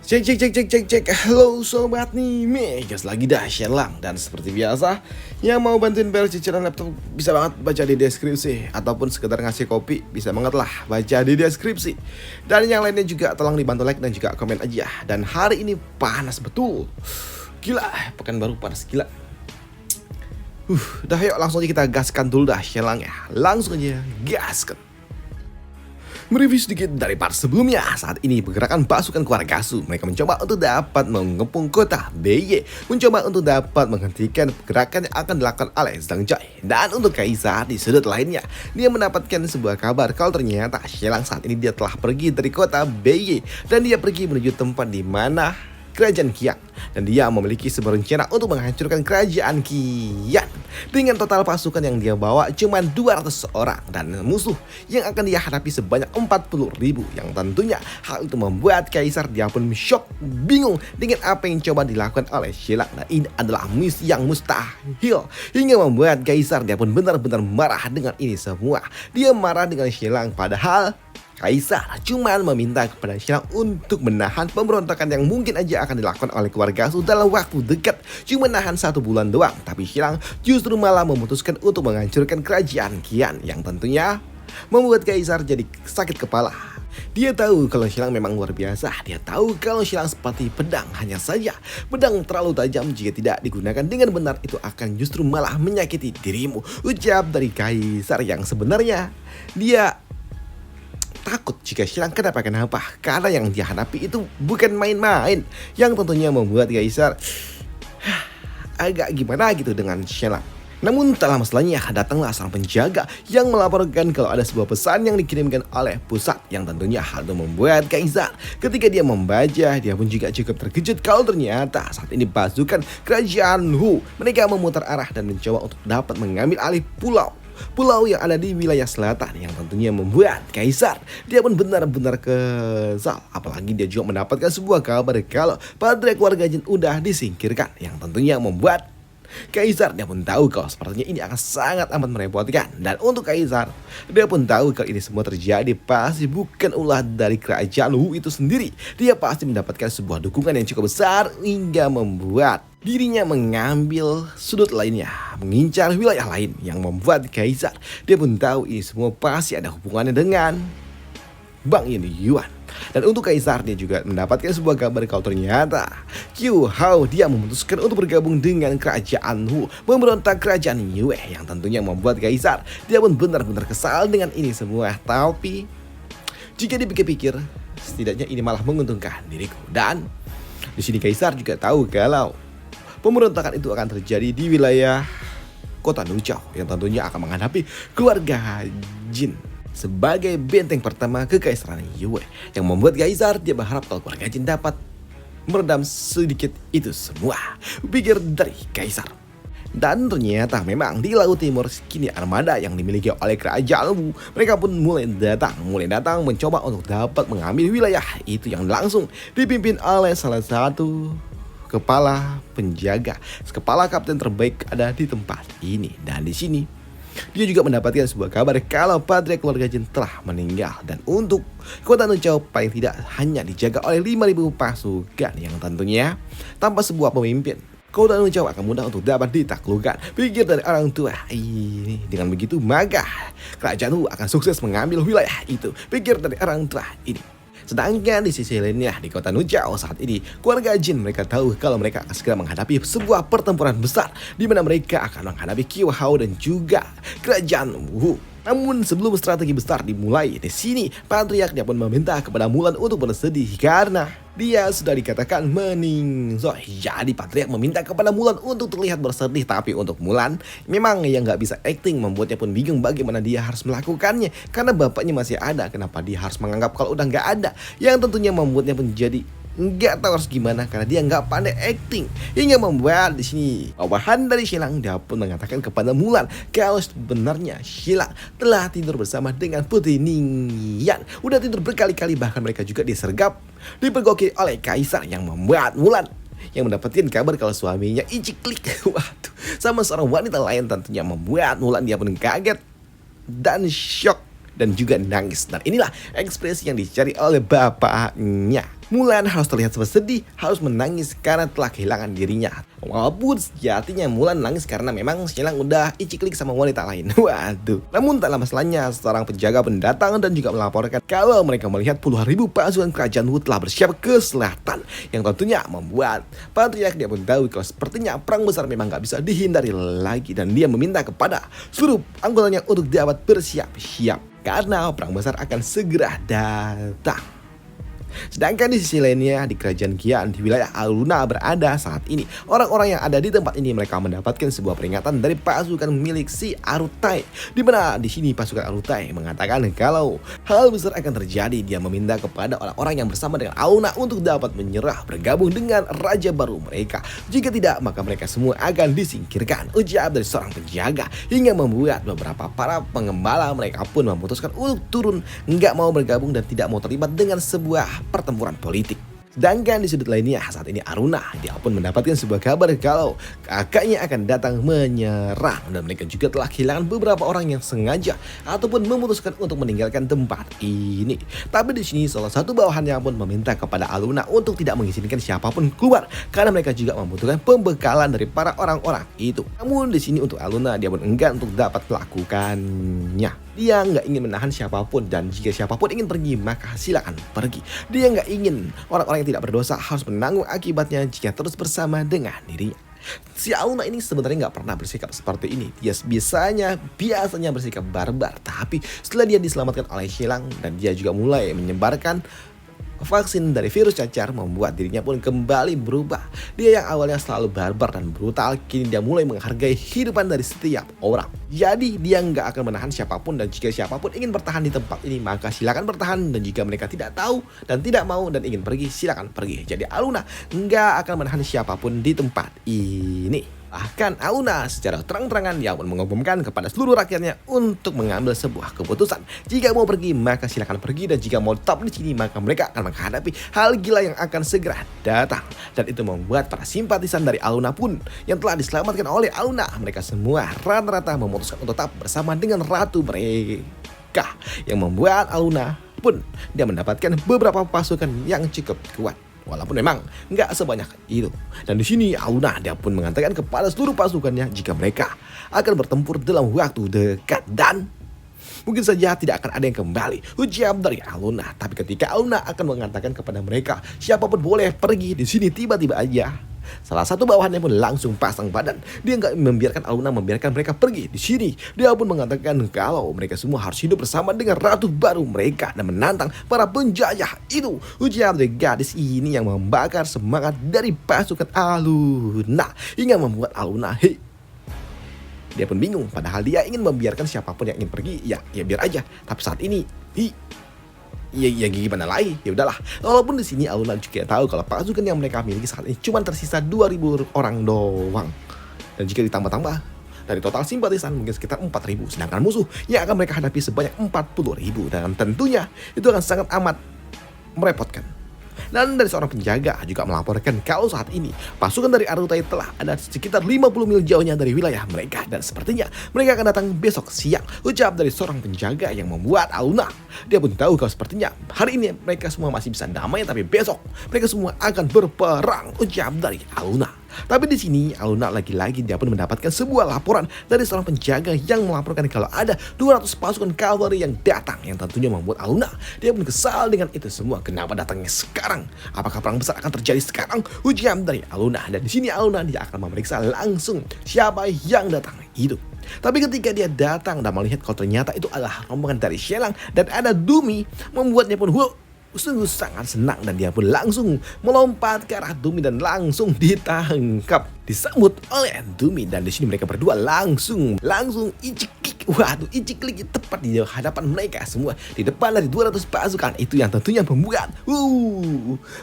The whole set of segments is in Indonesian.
Cek cek cek cek cek cek. Halo sobat nih, Megas lagi dah Shelang. Dan seperti biasa, yang mau bantuin bayar cicilan laptop bisa banget baca di deskripsi. Ataupun sekedar ngasih kopi, bisa banget lah baca di deskripsi. Dan yang lainnya juga tolong dibantu like dan juga komen aja. Dan hari ini panas betul. Gila, pekan baru panas gila. Dah yuk langsung aja kita gaskan dulu dah Shelang ya. Langsung aja gaskan. Mereview sedikit dari part sebelumnya. Saat ini pergerakan pasukan keluarga Su, mereka mencoba untuk dapat mengepung kota BY, mencoba untuk dapat menghentikan pergerakan yang akan dilakukan oleh Zhang Jai. Dan untuk Kaisar di sudut lainnya, dia mendapatkan sebuah kabar kalau ternyata Shelang saat ini dia telah pergi dari kota BY dan dia pergi menuju tempat di mana Kerajaan Qian, dan dia memiliki sebuah rencana untuk menghancurkan Kerajaan Qian dengan total pasukan yang dia bawa cuma 200 orang dan musuh yang akan dia hadapi sebanyak 40.000, yang tentunya hal itu membuat Kaisar dia pun shock, bingung dengan apa yang coba dilakukan oleh Shelang, dan ini adalah misi yang mustahil hingga membuat Kaisar dia pun benar-benar marah dengan ini semua. Dia marah dengan Shelang padahal Kaisar cuma meminta kepada Shelang untuk menahan pemberontakan yang mungkin aja akan dilakukan oleh keluarga Su dalam waktu dekat. Cuma nahan 1 bulan doang, tapi Shelang justru malah memutuskan untuk menghancurkan Kerajaan Qian, yang tentunya membuat Kaisar jadi sakit kepala. Dia tahu kalau Shelang memang luar biasa. Dia tahu kalau Shelang seperti pedang, hanya saja pedang terlalu tajam jika tidak digunakan dengan benar itu akan justru malah menyakiti dirimu. Ucap dari Kaisar yang sebenarnya dia takut jika Shelang kenapa-kenapa, karena yang dia hadapi itu bukan main-main, yang tentunya membuat Kaisar agak gimana gitu dengan Shelang. Namun tak lama setelahnya datanglah seorang penjaga yang melaporkan kalau ada sebuah pesan yang dikirimkan oleh pusat, yang tentunya hal itu membuat Kaisar ketika dia membaca, dia pun juga cukup terkejut kalau ternyata saat ini pasukan Kerajaan Hu mereka memutar arah dan mencoba untuk dapat mengambil alih pulau yang ada di wilayah selatan, yang tentunya membuat Kaisar dia pun benar-benar kesal. Apalagi dia juga mendapatkan sebuah kabar kalau Padre keluarga Jin udah disingkirkan, yang tentunya membuat Kaisar dia pun tahu kalau sepertinya ini akan sangat amat merepotkan. Dan untuk Kaisar, dia pun tahu kalau ini semua terjadi pasti bukan ulah dari kerajaan Wu itu sendiri. Dia pasti mendapatkan sebuah dukungan yang cukup besar hingga membuat dirinya mengambil sudut lainnya, mengincar wilayah lain, yang membuat Kaisar dia pun tahu ini semua pasti ada hubungannya dengan Bang Yin Yuan. Dan untuk Kaisar dia juga mendapatkan sebuah kabar kalau ternyata Qiu Hao dia memutuskan untuk bergabung dengan Kerajaan Hu, memberontak Kerajaan Yue, yang tentunya membuat Kaisar dia pun benar-benar kesal dengan ini semua. Tapi jika dipikir-pikir, setidaknya ini malah menguntungkan diriku. Dan di sini Kaisar juga tahu kalau pemberontakan itu akan terjadi di wilayah kota Nuchao, yang tentunya akan menghadapi keluarga Jin sebagai benteng pertama kekaisaran Yue, yang membuat Kaisar dia berharap kalau keluarga Jin dapat meredam sedikit itu semua, pikir dari Kaisar. Dan ternyata memang di Laut Timur kini armada yang dimiliki oleh Kerajaan Wu mereka pun mulai datang mencoba untuk dapat mengambil wilayah itu, yang langsung dipimpin oleh salah satu kepala penjaga, kepala kapten terbaik ada di tempat ini. Dan di sini dia juga mendapatkan sebuah kabar kalau Padre keluarga Jin telah meninggal, dan untuk kota Nuchao paling tidak hanya dijaga oleh 5.000 pasukan, yang tentunya tanpa sebuah pemimpin kota Nuchao akan mudah untuk dapat ditaklukkan, pikir dari orang tua ini. Dengan begitu maka Kerajaan Wu akan sukses mengambil wilayah itu, pikir dari orang tua ini. Sedangkan di sisi lainnya di kota Nuchao saat ini keluarga Jin mereka tahu kalau mereka akan segera menghadapi sebuah pertempuran besar di mana mereka akan menghadapi Qiu Hao dan juga Kerajaan Wu. Namun sebelum strategi besar dimulai, di sini Patriark dia pun meminta kepada Mulan untuk bersedih karena dia sudah dikatakan meninggal. Jadi Patriark meminta kepada Mulan untuk terlihat bersedih, tapi untuk Mulan memang yang nggak bisa acting, membuatnya pun bingung bagaimana dia harus melakukannya karena bapaknya masih ada. Kenapa dia harus menganggap kalau udah nggak ada, yang tentunya membuatnya pun jadi nggak tahu harus gimana karena dia nggak pandai acting, hingga membuat di sini bawahan dari Shelang dia pun mengatakan kepada Mulan kalau sebenarnya Shelang telah tidur bersama dengan Putri Ningyan, udah tidur berkali-kali, bahkan mereka juga disergap dipergoki oleh Kaisar, yang membuat Mulan yang mendapatkan kabar kalau suaminya iciklik waduh sama seorang wanita lain, tentunya membuat Mulan dia pun kaget dan shock dan juga nangis. Dan inilah ekspresi yang dicari oleh bapaknya. Mulan harus terlihat bersedih, harus menangis karena telah kehilangan dirinya. Walaupun sejatinya Mulan nangis karena memang Xialang udah iciklik sama wanita lain. Waduh. Namun tak lama setelahnya, seorang penjaga pun datang dan juga melaporkan kalau mereka melihat puluhan ribu pasukan kerajaan Wu telah bersiap ke selatan. Yang tentunya membuat patriark dia pun tahu kalau sepertinya perang besar memang gak bisa dihindari lagi. Dan dia meminta kepada seluruh anggotanya untuk dapat bersiap-siap. Karena perang besar akan segera datang. Sedangkan di sisi lainnya, di kerajaan Qian di wilayah Aluna berada saat ini, orang-orang yang ada di tempat ini mereka mendapatkan sebuah peringatan dari pasukan milik si Arutai. Di mana di sini pasukan Arutai mengatakan kalau hal besar akan terjadi. Dia meminta kepada orang-orang yang bersama dengan Aluna untuk dapat menyerah bergabung dengan raja baru mereka. Jika tidak, maka mereka semua akan disingkirkan. Ujar dari seorang penjaga hingga membuat beberapa para pengembala mereka pun memutuskan untuk turun, nggak mau bergabung dan tidak mau terlibat dengan sebuah pertempuran politik. Sedangkan di sudut lainnya saat ini Aruna dia pun mendapatkan sebuah kabar kalau kakaknya akan datang menyerang dan mereka juga telah kehilangan beberapa orang yang sengaja ataupun memutuskan untuk meninggalkan tempat ini. Tapi di sini salah satu bawahannya pun meminta kepada Aluna untuk tidak mengizinkan siapapun keluar karena mereka juga membutuhkan pembekalan dari para orang-orang itu. Namun di sini untuk Aluna dia pun enggan untuk dapat melakukannya. Dia nggak ingin menahan siapapun dan jika siapapun ingin pergi maka silakan pergi. Dia nggak ingin orang-orang yang tidak berdosa harus menanggung akibatnya jika terus bersama dengan dirinya. Si Aluna ini sebenarnya nggak pernah bersikap seperti ini. Dia biasanya bersikap barbar. Tapi setelah dia diselamatkan oleh Xialang dan dia juga mulai menyebarkan vaksin dari virus cacar membuat dirinya pun kembali berubah. Dia yang awalnya selalu barbar dan brutal, kini dia mulai menghargai kehidupan dari setiap orang. Jadi dia nggak akan menahan siapapun dan jika siapapun ingin bertahan di tempat ini maka silakan bertahan dan jika mereka tidak tahu dan tidak mau dan ingin pergi silakan pergi. Jadi Aluna nggak akan menahan siapapun di tempat ini. Bahkan Aluna secara terang-terangan dia pun mengumumkan kepada seluruh rakyatnya untuk mengambil sebuah keputusan. Jika mau pergi maka silakan pergi dan jika mau tetap di sini maka mereka akan menghadapi hal gila yang akan segera datang. Dan itu membuat para simpatisan dari Aluna pun yang telah diselamatkan oleh Aluna mereka semua rata-rata memutuskan untuk tetap bersama dengan ratu mereka. Yang membuat Aluna pun dia mendapatkan beberapa pasukan yang cukup kuat. Walaupun memang nggak sebanyak itu. Dan di sini Aluna dia pun mengatakan kepada seluruh pasukannya jika mereka akan bertempur dalam waktu dekat dan mungkin saja tidak akan ada yang kembali. Ujar dari Aluna. Tapi ketika Aluna akan mengatakan kepada mereka siapapun boleh pergi di sini tiba-tiba aja salah satu bawahannya pun langsung pasang badan. Dia nggak membiarkan Aluna membiarkan mereka pergi di sini. Dia pun mengatakan kalau mereka semua harus hidup bersama dengan ratu baru mereka dan menantang para penjajah itu. Ujar dari gadis ini yang membakar semangat dari pasukan Aluna hingga membuat Aluna dia pun bingung. Padahal dia ingin membiarkan siapapun yang ingin pergi ya biar aja. Tapi saat ini ya gimana lagi, ya udahlah. Walaupun di sini Aluna juga tahu kalau pasukan yang mereka miliki saat ini cuma tersisa 2.000 orang doang. Dan jika ditambah-tambah dari total simpatisan mungkin sekitar 4.000, sedangkan musuh yang akan mereka hadapi sebanyak 40.000 dan tentunya itu akan sangat amat merepotkan. Dan dari seorang penjaga juga melaporkan kalau saat ini pasukan dari Arutai telah ada sekitar 50 mil jauhnya dari wilayah mereka dan sepertinya mereka akan datang besok siang. Ucap dari seorang penjaga yang membuat Aluna dia pun tahu kalau sepertinya hari ini mereka semua masih bisa damai tapi besok mereka semua akan berperang. Ucap dari Aluna. Tapi di sini Aluna lagi-lagi dia pun mendapatkan sebuah laporan dari seorang penjaga yang melaporkan kalau ada 200 pasukan kavalri yang datang, yang tentunya membuat Aluna dia pun kesal dengan itu semua. Kenapa datangnya sekarang? Apakah perang besar akan terjadi sekarang? Ujar dari Aluna. Dan di sini Aluna dia akan memeriksa langsung siapa yang datang itu. Tapi ketika dia datang dan melihat kalau ternyata itu adalah rombongan dari Xialang dan ada Dumi, membuatnya pun sungguh sangat senang dan dia pun langsung melompat ke arah Dumi dan langsung ditangkap, disambut oleh Dumi. Dan di sini mereka berdua langsung iciklik. Waduh, iciklik tepat di hadapan mereka semua di depan dari 200 pasukan itu yang tentunya membuat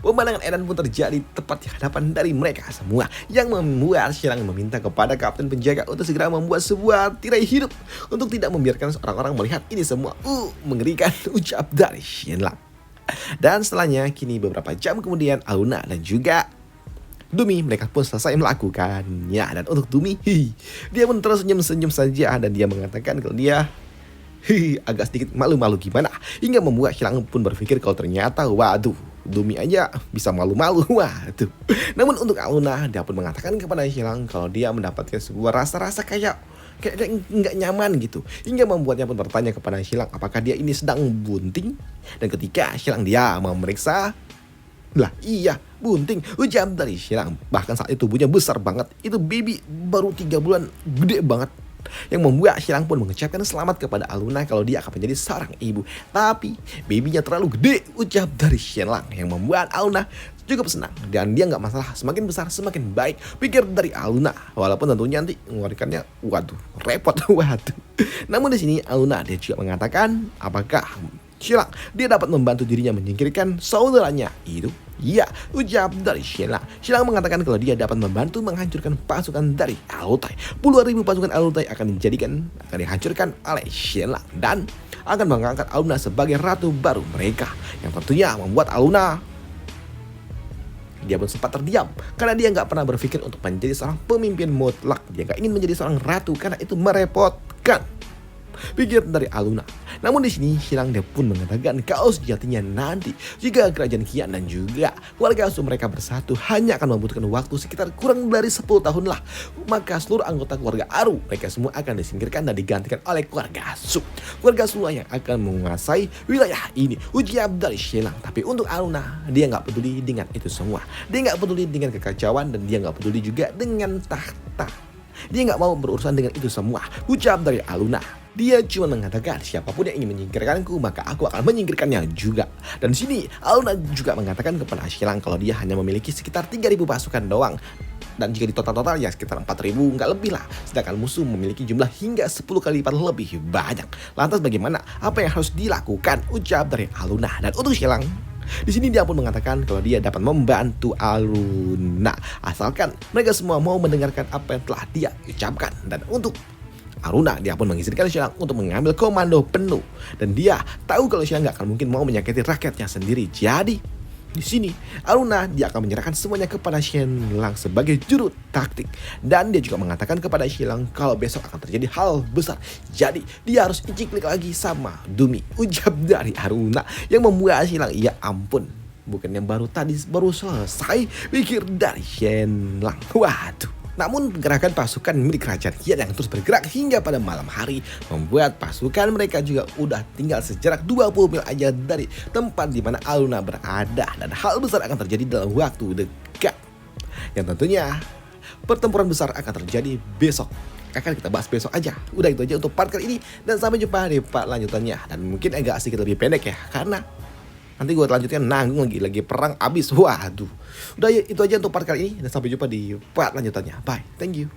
pemandangan edan pun terjadi tepat di hadapan dari mereka semua yang membuat Xialang meminta kepada kapten penjaga untuk segera membuat sebuah tirai hidup untuk tidak membiarkan orang-orang melihat ini semua. Mengerikan ucap dari Xialang. Dan setelahnya kini beberapa jam kemudian Aluna dan juga Dumi mereka pun selesai melakukannya. Dan untuk Dumi dia pun terus senyum-senyum saja dan dia mengatakan kalau dia agak sedikit malu-malu gimana hingga membuat Xialang pun berpikir kalau ternyata waduh Dumi aja bisa malu-malu. Waduh. Namun untuk Aluna, dia pun mengatakan kepada Xilang kalau dia mendapatkan sebuah rasa-rasa kayak nggak nyaman gitu, hingga membuatnya pun bertanya kepada Xilang apakah dia ini sedang bunting. Dan ketika Xilang dia memeriksa, lah iya bunting, ujar dari Xilang. Bahkan saat itu tubuhnya besar banget, itu baby baru 3 bulan, gede banget, yang membuat Xilang pun mengucapkan selamat kepada Aluna kalau dia akan menjadi seorang ibu. Tapi babynya terlalu gede, ucap dari Xilang, yang membuat Aluna cukup senang. Dan dia nggak masalah, semakin besar semakin baik, pikir dari Aluna. Walaupun tentunya nanti mengeluarkannya, waduh, repot, waduh. Namun di sini Aluna dia juga mengatakan apakah Xilang dia dapat membantu dirinya menyingkirkan saudaranya itu. Iya, ucap dari Xilang. Xilang mengatakan kalau dia dapat membantu menghancurkan pasukan dari Alutay. Puluhan ribu pasukan Alutay akan dihancurkan oleh Xilang dan akan mengangkat Aluna sebagai ratu baru mereka, yang tentunya membuat Aluna dia pun sempat terdiam karena dia nggak pernah berpikir untuk menjadi seorang pemimpin mutlak. Dia nggak ingin menjadi seorang ratu karena itu merepotkan, pikir dari Aluna. Namun di sini Xilang dia pun mengatakan kalau sejatinya nanti jika kerajaan Qian dan juga keluarga Su mereka bersatu hanya akan membutuhkan waktu sekitar kurang dari 10 tahun lah. Maka seluruh anggota keluarga Aru mereka semua akan disingkirkan dan digantikan oleh keluarga Su. Keluarga Su yang akan menguasai wilayah ini, ujar dari Xilang. Tapi untuk Aluna, dia nggak peduli dengan itu semua. Dia nggak peduli dengan kekacauan dan dia nggak peduli juga dengan tahta. Dia nggak mau berurusan dengan itu semua, ucap dari Aluna. Dia cuma mengatakan siapapun yang ingin menyingkirkanku maka aku akan menyingkirkannya juga. Dan di sini Aluna juga mengatakan kepada Xilang kalau dia hanya memiliki sekitar 3.000 pasukan doang. Dan jika di total ya sekitar 4.000 nggak lebih lah. Sedangkan musuh memiliki jumlah hingga 10 kali lipat lebih banyak. Lantas bagaimana? Apa yang harus dilakukan? Ucap dari Aluna. Dan untuk Xilang, di sini dia pun mengatakan kalau dia dapat membantu Aluna asalkan mereka semua mau mendengarkan apa yang telah dia ucapkan. Dan untuk Aluna dia pun mengizinkan Xilang untuk mengambil komando penuh, dan dia tahu kalau Xilang nggak akan mungkin mau menyakiti rakyatnya sendiri. Jadi di sini Aluna dia akan menyerahkan semuanya kepada Xilang sebagai juru taktik, dan dia juga mengatakan kepada Xilang kalau besok akan terjadi hal besar. Jadi dia harus inciklik lagi sama Dumi, ucap dari Aluna, yang membuat Xilang ya ampun, bukan yang baru selesai, pikir dari Xilang. Waduh. Namun gerakan pasukan milik kerajaan Qian yang terus bergerak hingga pada malam hari membuat pasukan mereka juga udah tinggal sejarak 20 mil aja dari tempat di mana Aluna berada, dan hal besar akan terjadi dalam waktu dekat. Yang tentunya pertempuran besar akan terjadi besok. Akan kita bahas besok aja. Udah itu aja untuk part kali ini, dan sampai jumpa di part lanjutannya. Dan mungkin agak sedikit lebih pendek ya, karena nanti gue lanjutkan nanggung lagi perang abis. Waduh. Udah itu aja untuk part kali ini, dan sampai jumpa di part lanjutannya. Bye. Thank you.